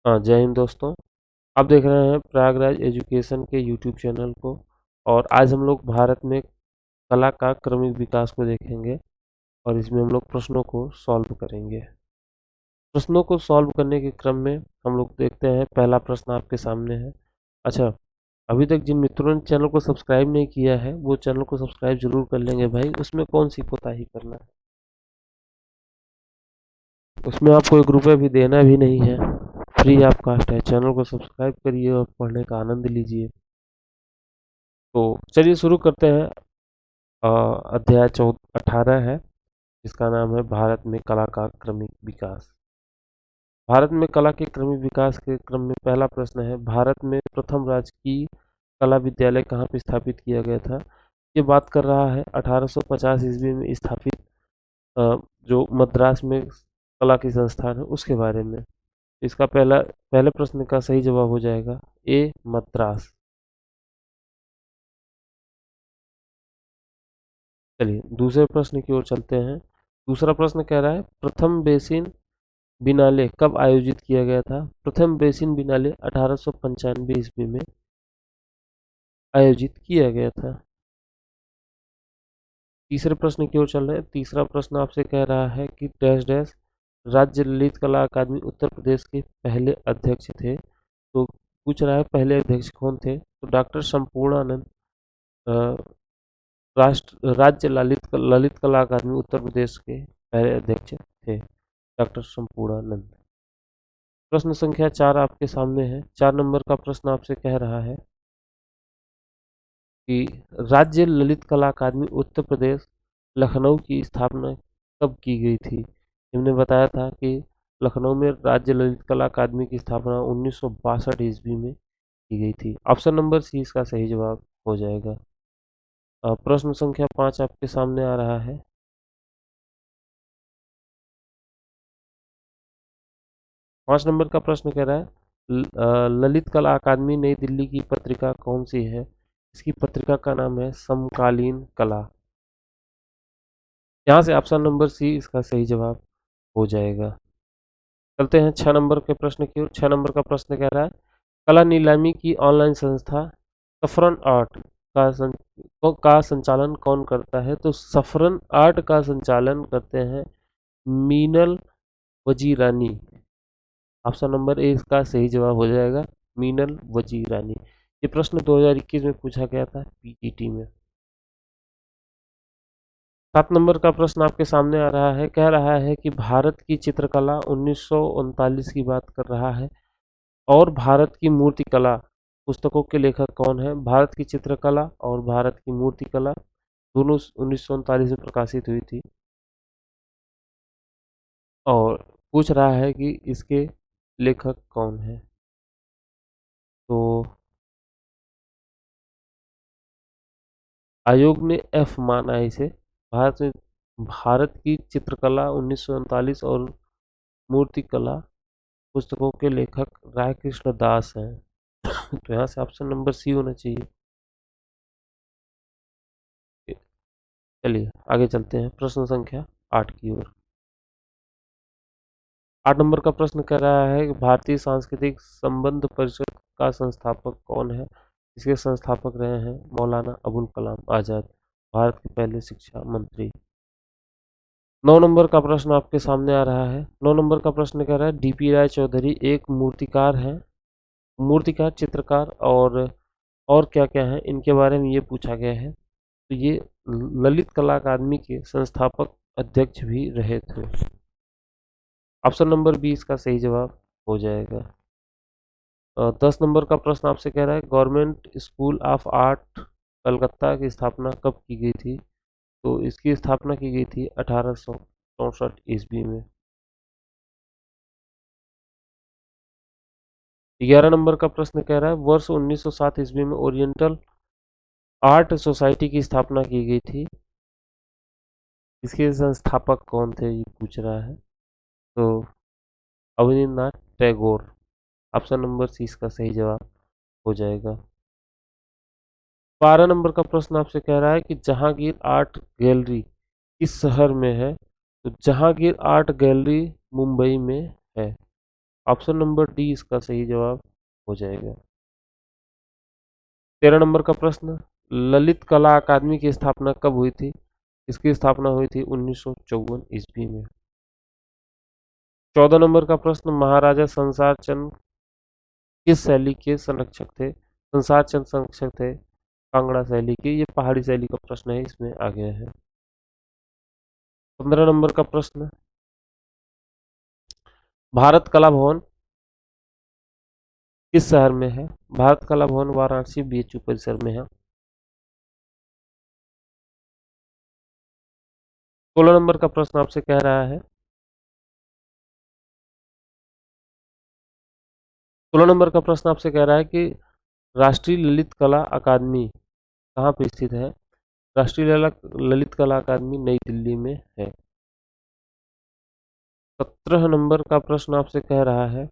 हाँ, जय हिंद दोस्तों। आप देख रहे हैं प्रयागराज एजुकेशन के यूट्यूब चैनल को। और आज हम लोग भारत में कला का क्रमिक विकास को देखेंगे और इसमें हम लोग प्रश्नों को सॉल्व करेंगे। प्रश्नों को सॉल्व करने के क्रम में हम लोग देखते हैं, पहला प्रश्न आपके सामने है। अच्छा, अभी तक जिन मित्रों ने चैनल को सब्सक्राइब नहीं किया है वो चैनल को सब्सक्राइब जरूर कर लेंगे भाई। उसमें कौन सी कोताही करना है, उसमें आपको 1 रुपये भी देना भी नहीं है, फ्री ऑफ कास्ट है। चैनल को सब्सक्राइब करिए और पढ़ने का आनंद लीजिए। तो चलिए शुरू करते हैं। अध्याय 18 है, जिसका नाम है भारत में कला का क्रमिक विकास। भारत में कला के क्रमिक विकास के क्रम में पहला प्रश्न है, भारत में प्रथम राजकीय कला विद्यालय कहाँ पे स्थापित किया गया था। ये बात कर रहा है 1850 ईस्वी में स्थापित जो मद्रास में कला की संस्थान है उसके बारे में। इसका पहले प्रश्न का सही जवाब हो जाएगा ए, मद्रास। चलिए दूसरे प्रश्न की ओर चलते हैं। दूसरा प्रश्न कह रहा है, प्रथम बेसिन बिनाले कब आयोजित किया गया था। प्रथम बेसिन बिनाले 1895 ईस्वी में आयोजित किया गया था। तीसरे प्रश्न की ओर चल रहे हैं। तीसरा प्रश्न आपसे कह रहा है कि डैश डैश राज्य ललित कला अकादमी उत्तर प्रदेश के पहले अध्यक्ष थे। तो पूछ रहा है पहले अध्यक्ष कौन थे, तो डॉक्टर संपूर्णानंद राज्य ललित कला अकादमी उत्तर प्रदेश के पहले अध्यक्ष थे, डॉक्टर संपूर्णानंद। प्रश्न संख्या 4 आपके सामने है। 4 नंबर का प्रश्न आपसे कह रहा है कि राज्य ललित कला अकादमी उत्तर प्रदेश लखनऊ की स्थापना कब की गई थी। हमने बताया था कि लखनऊ में राज्य ललित कला अकादमी की स्थापना 1962 ईस्वी में की गई थी। ऑप्शन नंबर सी इसका सही जवाब हो जाएगा। प्रश्न संख्या 5 आपके सामने आ रहा है। 5 नंबर का प्रश्न कह रहा है, ललित कला अकादमी नई दिल्ली की पत्रिका कौन सी है। इसकी पत्रिका का नाम है समकालीन कला। यहाँ से ऑप्शन नंबर सी इसका सही जवाब हो जाएगा। चलते हैं 6 नंबर के प्रश्न की ओर। 6 नंबर का प्रश्न कह रहा है, कला नीलामी की ऑनलाइन संस्था सफरन आर्ट का संचालन कौन करता है। तो सफरन आर्ट का संचालन करते हैं Meenal Wazirani. Option number A इसका सही जवाब हो जाएगा, मीनल वजीरानी। ये प्रश्न 2021 में पूछा गया था पीजीटी में। 7 नंबर का प्रश्न आपके सामने आ रहा है। कह रहा है कि भारत की चित्रकला 1939 की बात कर रहा है और भारत की मूर्तिकला पुस्तकों के लेखक कौन है। भारत की चित्रकला और भारत की मूर्तिकला दोनों 1939 में प्रकाशित हुई थी। और पूछ रहा है कि इसके लेखक कौन है। तो आयोग ने एफ माना है इसे। भारत की चित्रकला 1939 और मूर्तिकला पुस्तकों के लेखक राय कृष्ण दास हैं। तो यहाँ से ऑप्शन नंबर सी होना चाहिए। चलिए आगे चलते हैं प्रश्न संख्या 8 की ओर। 8 नंबर का प्रश्न कर रहा है कि भारतीय सांस्कृतिक संबंध परिषद का संस्थापक कौन है। इसके संस्थापक रहे हैं मौलाना अबुल कलाम आजाद, भारत के पहले शिक्षा मंत्री। 9 नंबर का प्रश्न आपके सामने आ रहा है। 9 नंबर का प्रश्न कह रहा है, डीपी राय चौधरी एक मूर्तिकार है, मूर्तिकार, चित्रकार और क्या क्या है इनके बारे में ये पूछा गया है। तो ये ललित कला अकादमी के संस्थापक अध्यक्ष भी रहे थे। ऑप्शन नंबर बी इसका सही जवाब हो जाएगा। 10 नंबर का प्रश्न आपसे कह रहा है, government school of art Calcutta की स्थापना कब की गई थी। तो इसकी स्थापना की गई थी 1864 ईस्वी में। 11 नंबर का प्रश्न कह रहा है, वर्ष 1907 ईस्वी में ओरिएंटल आर्ट सोसाइटी की स्थापना की गई थी। इसके संस्थापक कौन थे ये पूछ रहा है। तो Abanindranath Tagore. Option number C इसका सही जवाब हो जाएगा। 12 नंबर का प्रश्न आपसे कह रहा है कि जहांगीर आर्ट गैलरी किस शहर में है। तो जहांगीर आर्ट गैलरी मुंबई में है। ऑप्शन नंबर डी इसका सही जवाब हो जाएगा। 13 नंबर का प्रश्न, ललित कला अकादमी की स्थापना कब हुई थी? इसकी स्थापना हुई थी 1954 ईस्वी में। 14 नंबर का प्रश्न, महाराजा संसार चंद किस शैली के संरक्षक थे? संसार चंद संरक्षक थे कांगड़ा शैली के। ये पहाड़ी शैली का प्रश्न है, इसमें आ गया है। 15 नंबर का प्रश्न, भारत कला भवन किस शहर में है? भारत कला भवन वाराणसी बीएचयू परिसर में है। 16 नंबर का प्रश्न आपसे कह रहा है, 16 नंबर का प्रश्न आपसे कह रहा है कि राष्ट्रीय ललित कला अकादमी कहाँ पे स्थित है? राष्ट्रीय ललित कला अकादमी नई दिल्ली में है। 17 नंबर का प्रश्न आपसे कह रहा है,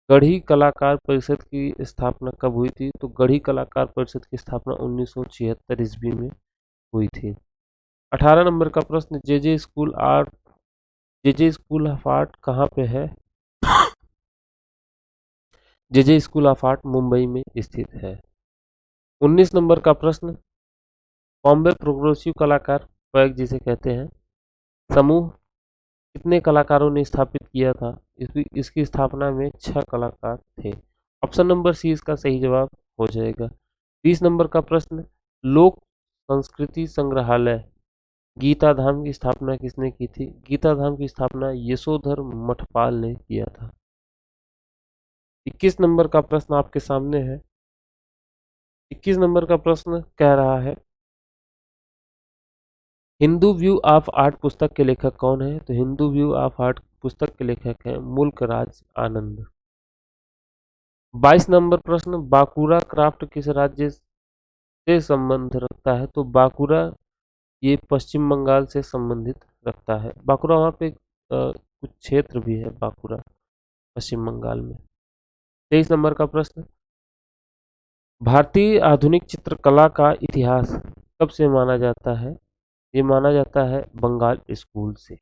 गढ़ी कलाकार परिषद की स्थापना कब हुई थी? तो गढ़ी कलाकार परिषद की स्थापना 1976 ईस्वी में हुई थी। 18 नंबर का प्रश्न, जेजे स्कूल ऑफ आर्ट कहाँ पे है? JJ school of art Mumbai में स्थित है। 19 नंबर का प्रश्न, बॉम्बे प्रोग्रेसिव कलाकार पैक जिसे कहते हैं समूह कितने कलाकारों ने स्थापित किया था? इसकी स्थापना में 6 कलाकार थे। ऑप्शन नंबर सी इसका सही जवाब हो जाएगा। 20 नंबर का प्रश्न, लोक संस्कृति संग्रहालय गीता धाम की स्थापना किसने की थी? गीता धाम की स्थापना यशोधर मठपाल ने किया था। 21 नंबर का प्रश्न आपके सामने है। 21 नंबर का प्रश्न कह रहा है, हिंदू व्यू ऑफ आर्ट पुस्तक के लेखक कौन है? तो हिंदू व्यू ऑफ आर्ट पुस्तक के लेखक हैं मुल्क राज आनंद। 22 नंबर प्रश्न, बांकुरा क्राफ्ट किस राज्य से संबंध रखता है? तो बांकुरा ये पश्चिम बंगाल से संबंधित रखता है। बांकुरा वहाँ पे कुछ क्षेत्र भी है बांकुरा पश्चिम बंगाल में। 23 नंबर का प्रश्न, भारतीय आधुनिक चित्रकला का इतिहास कब से माना जाता है? ये माना जाता है बंगाल स्कूल से।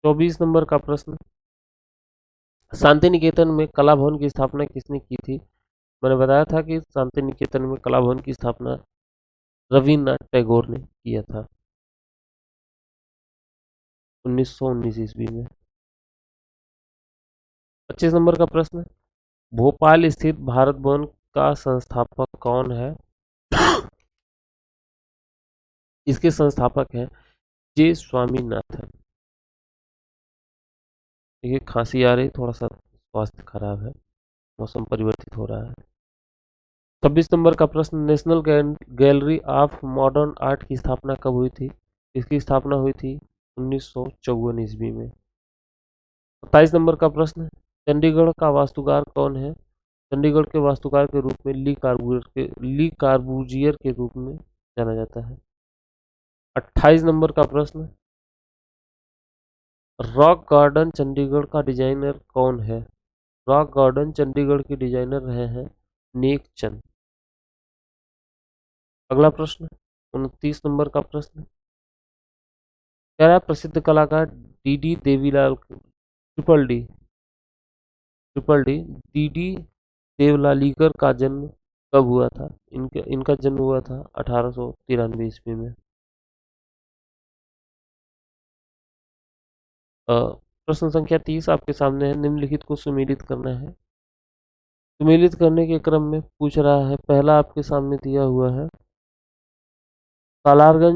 24 नंबर का प्रश्न, शांति निकेतन में कला भवन की स्थापना किसने की थी? मैंने बताया था कि शांति निकेतन में कला भवन की स्थापना रविन्द्रनाथ टैगोर ने किया था 1919 ईस्वी में। 25 नंबर का प्रश्न, भोपाल स्थित भारत भवन का संस्थापक कौन है? इसके संस्थापक हैं जे स्वामीनाथन। देखिए खांसी आ रही, थोड़ा सा स्वास्थ्य खराब है, मौसम परिवर्तित हो रहा है। 26 नंबर का प्रश्न, national gallery of modern art की स्थापना कब हुई थी? इसकी स्थापना हुई थी 1954 ईस्वी में। 27 नंबर का प्रश्न, चंडीगढ़ का वास्तुकार कौन है? चंडीगढ़ के वास्तुकार के रूप में ली कार्बूजियर के रूप में जाना जाता है। 28 नंबर का प्रश्न, रॉक गार्डन चंडीगढ़ का डिजाइनर कौन है? रॉक गार्डन चंडीगढ़ के डिजाइनर रहे हैं नेक चंद। अगला प्रश्न 29 नंबर का प्रश्न कह रहा है, प्रसिद्ध कलाकार D D Devilal triple D D D Deolalikar का जन्म कब हुआ था? इनका जन्म हुआ था 1893 ईस्वी में। प्रश्न संख्या 30 आपके सामने है, निम्नलिखित को सुमेलित करना है। सुमेलित करने के क्रम में पूछ रहा है, पहला आपके सामने दिया हुआ है सालारगंज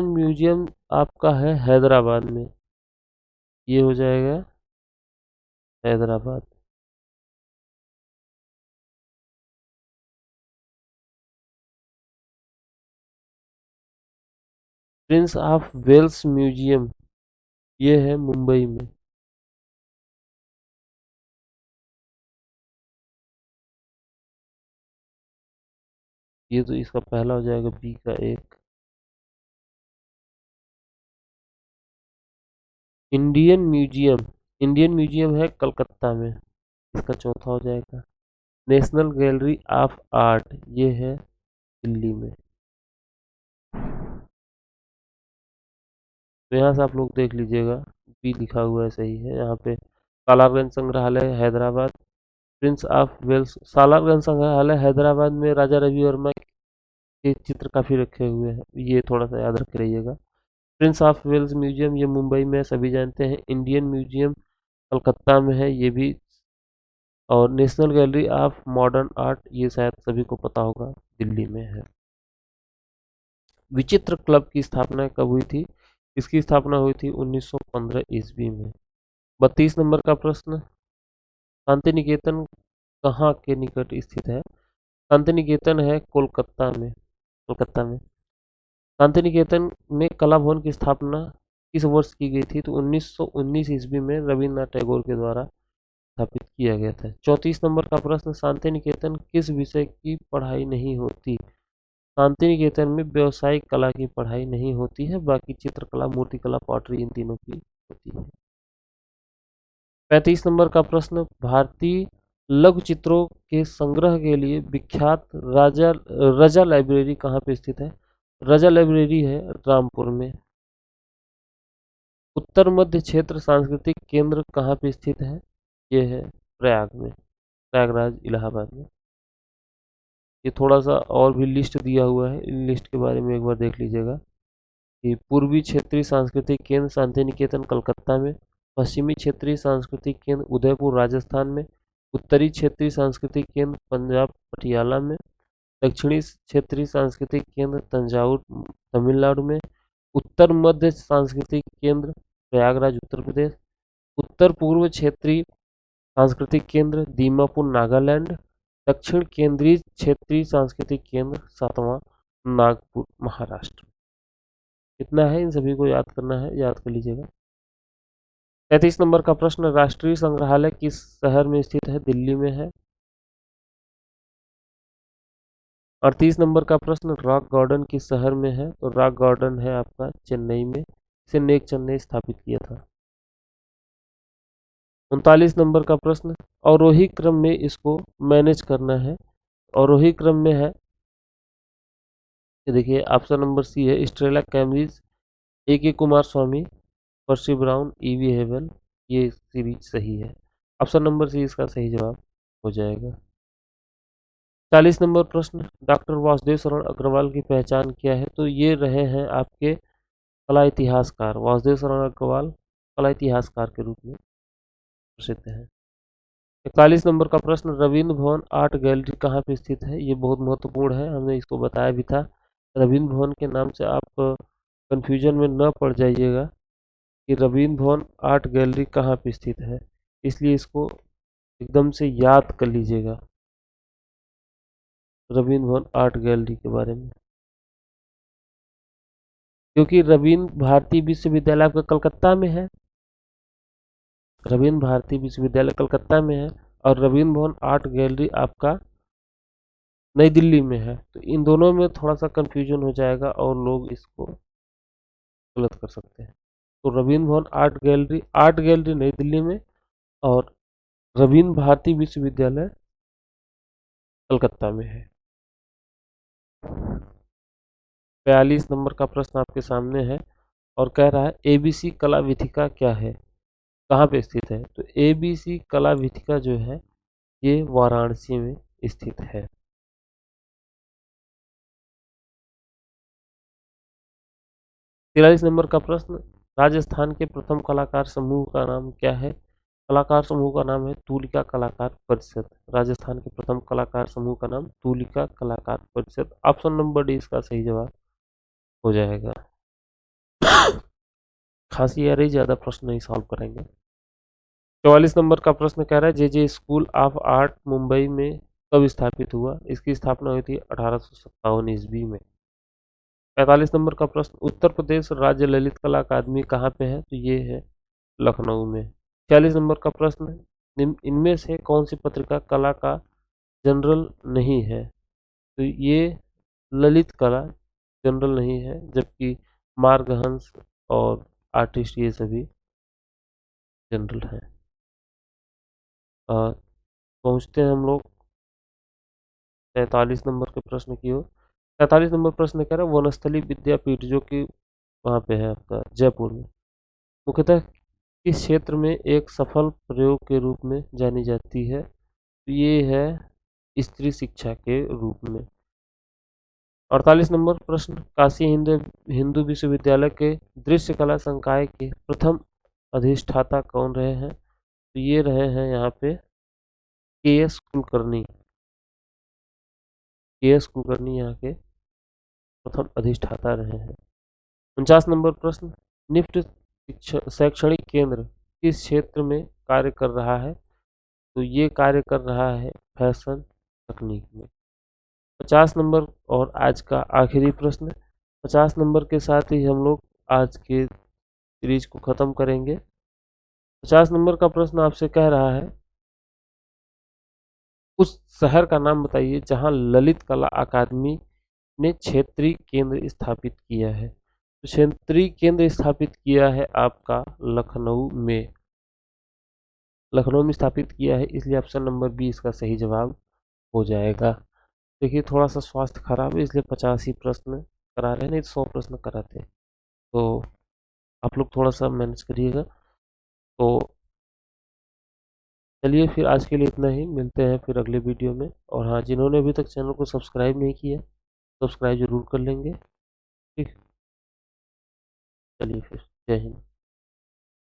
म्यूजियम आपका है हैदराबाद में, ये हो जाएगा Hyderabad. Prince of Wales museum ये है मुंबई में। ये तो इसका पहला हो जाएगा बी का एक। इंडियन म्यूजियम है कलकत्ता में, इसका चौथा हो जाएगा। नेशनल गैलरी ऑफ आर्ट ये है दिल्ली में। तो यहाँ से आप लोग देख लीजिएगा, बी लिखा हुआ है, सही है। यहाँ पे सालारगंज संग्रहालय Hyderabad, Prince of Wales. Salarjung संग्रहालय हैदराबाद में राजा रवि वर्मा के चित्र काफ़ी रखे हुए हैं, ये थोड़ा सा याद रख रहिएगा। प्रिंस ऑफ वेल्स म्यूजियम ये मुंबई में सभी जानते हैं। इंडियन म्यूजियम कलकत्ता में है ये भी। और national gallery of modern art ये शायद सभी को पता होगा, दिल्ली में है। विचित्र क्लब की स्थापना कब हुई थी? इसकी स्थापना हुई थी 1915 ईस्वी में। 32 नंबर का प्रश्न, शांति निकेतन कहाँ के निकट स्थित है? शांति निकेतन है कोलकाता में। शांति निकेतन में कला भवन की स्थापना किस वर्ष की गई थी? तो 1919 ईस्वी में रविन्द्रनाथ टैगोर के द्वारा स्थापित किया गया था। 34 नंबर का प्रश्न, शांति निकेतन किस विषय की पढ़ाई नहीं होती? शांति निकेतन में व्यवसायिक कला की पढ़ाई नहीं होती है, बाकी चित्रकला, मूर्तिकला, पॉटरी इन तीनों की होती है। 35 नंबर का प्रश्न, भारतीय लघु चित्रों के संग्रह के लिए विख्यात रजा लाइब्रेरी कहाँ पे स्थित है? रजा लाइब्रेरी है रामपुर में। उत्तर मध्य क्षेत्र सांस्कृतिक केंद्र कहाँ पे स्थित है? ये है प्रयाग में, प्रयागराज इलाहाबाद में। ये थोड़ा सा और भी लिस्ट दिया हुआ है, इन लिस्ट के बारे में एक बार देख लीजिएगा कि पूर्वी क्षेत्रीय सांस्कृतिक केंद्र शांति निकेतन कलकत्ता में, पश्चिमी क्षेत्रीय सांस्कृतिक केंद्र उदयपुर राजस्थान में, उत्तरी क्षेत्रीय सांस्कृतिक केंद्र पंजाब पटियाला में, दक्षिणी क्षेत्रीय सांस्कृतिक केंद्र तंजावुर तमिलनाडु में, उत्तर मध्य सांस्कृतिक केंद्र प्रयागराज उत्तर प्रदेश, उत्तर पूर्व क्षेत्रीय सांस्कृतिक केंद्र दीमापुर नागालैंड, दक्षिण केंद्रीय क्षेत्रीय सांस्कृतिक केंद्र सातवां नागपुर महाराष्ट्र। इतना है, इन सभी को याद करना है, याद कर लीजिएगा। 33 नंबर का प्रश्न, राष्ट्रीय संग्रहालय किस शहर में स्थित है? दिल्ली में है। 38 नंबर का प्रश्न, रॉक गार्डन किस शहर में है? तो रॉक गार्डन है आपका चेन्नई में, इसे नेकचंद ने स्थापित किया था। 39 नंबर का प्रश्न, अवरोही क्रम में इसको मैनेज करना है। अवरोही क्रम में है, ये देखिए ऑप्शन नंबर सी है, स्ट्रेला कैम्ब्रिज, ए के कुमार स्वामी, पर्सी ब्राउन, ईवी हेवल, ये सीरीज सही है। ऑप्शन नंबर सी इसका सही जवाब हो जाएगा। 40 नंबर प्रश्न, डॉक्टर वासुदेव शरण अग्रवाल की पहचान क्या है? तो ये रहे हैं आपके कला इतिहासकार। वासुदेव शरण अग्रवाल कला इतिहासकार के रूप में प्रसिद्ध है। 41 नंबर का प्रश्न, रविंद्र भवन आर्ट गैलरी कहाँ पे स्थित है? ये बहुत महत्वपूर्ण है, हमने इसको बताया भी था। रविंद्र भवन के नाम से आप कंफ्यूजन में न पड़ जाइएगा कि रविंद्र भवन आर्ट गैलरी कहाँ पे स्थित है, इसलिए इसको एकदम से याद कर लीजिएगा रविंद्र भवन आर्ट गैलरी के बारे में, क्योंकि रविंद्र भारती विश्वविद्यालय आपका कलकत्ता में है। रविंद्र भारती विश्वविद्यालय कलकत्ता में है और रविंद्र भवन आर्ट गैलरी आपका नई दिल्ली में है, तो इन दोनों में थोड़ा सा कंफ्यूजन हो जाएगा और लोग इसको गलत कर सकते हैं। तो रविंद्र भवन आर्ट गैलरी नई दिल्ली में और रविंद्र भारती विश्वविद्यालय कलकत्ता में है। 42 नंबर का प्रश्न आपके सामने है और कह रहा है एबीसी कला विथिका क्या है, कहाँ पे स्थित है? तो एबीसी कला विथिका जो है ये वाराणसी में स्थित है। 43 नंबर का प्रश्न, राजस्थान के प्रथम कलाकार समूह का नाम क्या है? कलाकार समूह का नाम है तूलिका कलाकार परिषद। राजस्थान के प्रथम कलाकार समूह का नाम तूलिका कलाकार परिषद। ऑप्शन नंबर डी इसका सही जवाब हो जाएगा। खांसी आ रही, ज्यादा प्रश्न नहीं सॉल्व करेंगे। 44 नंबर का प्रश्न कह रहा है जे स्कूल ऑफ आर्ट मुंबई में कब स्थापित हुआ? इसकी स्थापना हुई थी 1857 ईस्वी में। 45 नंबर का प्रश्न, उत्तर प्रदेश राज्य ललित कला अकादमी कहाँ पे है? तो ये है लखनऊ में। 46 नंबर का प्रश्न, इनमें से कौन सी पत्रिका कला का जनरल नहीं है? तो ये ललित कला जनरल नहीं है, जबकि मार्गहंस और आर्टिस्ट ये सभी जनरल हैं। पहुंचते हैं हम लोग 43 नंबर के प्रश्न की ओर। 43 नंबर प्रश्न कह रहा है वनस्थली विद्यापीठ जो कि वहाँ पे है आपका जयपुर में। मुख्यतः किस क्षेत्र में एक सफल प्रयोग के रूप में जानी जाती है? तो ये है स्त्री शिक्षा के रूप में। 48 नंबर प्रश्न, काशी हिंदू हिंदू विश्वविद्यालय के दृश्य कला संकाय के प्रथम अधिष्ठाता कौन रहे हैं? तो ये रहे हैं यहाँ पे के.एस. कुलकर्णी। के.एस. कुलकर्णी यहाँ के प्रथम अधिष्ठाता रहे हैं। 49 नंबर प्रश्न, निफ्ट शैक्षणिक केंद्र किस क्षेत्र में कार्य कर रहा है? तो ये कार्य कर रहा है फैशन तकनीक में। 50 नंबर और आज का आखिरी प्रश्न, 50 नंबर के साथ ही हम लोग आज के सीरीज को खत्म करेंगे। 50 नंबर का प्रश्न आपसे कह रहा है, उस शहर का नाम बताइए जहां ललित कला अकादमी ने क्षेत्रीय केंद्र स्थापित किया है। तो क्षेत्रीय केंद्र स्थापित किया है आपका लखनऊ में। लखनऊ में स्थापित किया है, इसलिए ऑप्शन नंबर बी इसका सही जवाब हो जाएगा। देखिए थोड़ा सा स्वास्थ्य खराब है, इसलिए 50 ही प्रश्न करा रहे हैं, नहीं तो 100 प्रश्न कराते हैं। तो आप लोग थोड़ा सा मैनेज करिएगा। तो चलिए फिर आज के लिए इतना ही, मिलते हैं फिर अगले वीडियो में। और हाँ, जिन्होंने अभी तक चैनल को सब्सक्राइब नहीं किया, सब्सक्राइब जरूर कर लेंगे। ठीक, चलिए फिर, जय हिंद।